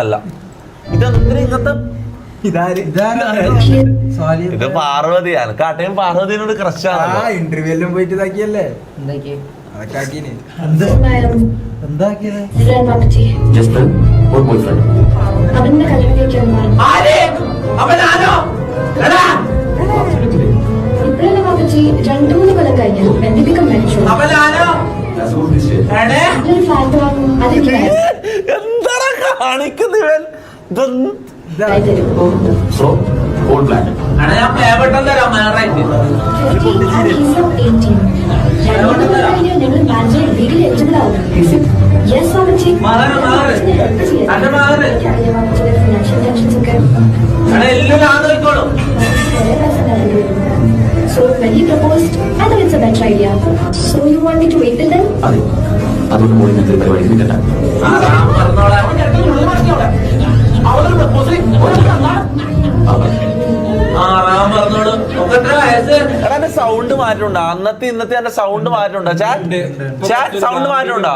അല്ല ഇതെന്തിനാ ഇങ്ങനത്തെ ഇത് പാർവതിയാണ് കാട്ടയും പാർവതിനോട് ക്രഷാണ്. ഇന്റർവ്യൂലും പോയിട്ട് ഇതാക്കിയല്ലേ അതൊക്കെ ആക്കീന്. രണ്ടു മൂന്ന് കൊല്ലം കഴിഞ്ഞു ബന്ധിപ്പിക്കാൻ മരിച്ചു. എന്താണ് കാണിക്കുന്നവൻ? So when he proposed, I thought it's a better idea. So you want me to wait till then? അതുകൊണ്ട് മോളി നിങ്ങൾക്ക് പരിപാടി കിട്ടണ്ട. എന്റെ സൗണ്ട് മാറ്റമുണ്ടോ? അന്നത്തെ ഇന്നത്തെ എന്റെ സൗണ്ട് മാറ്റമുണ്ടോ? Chat sound മാറ്റമുണ്ടോ?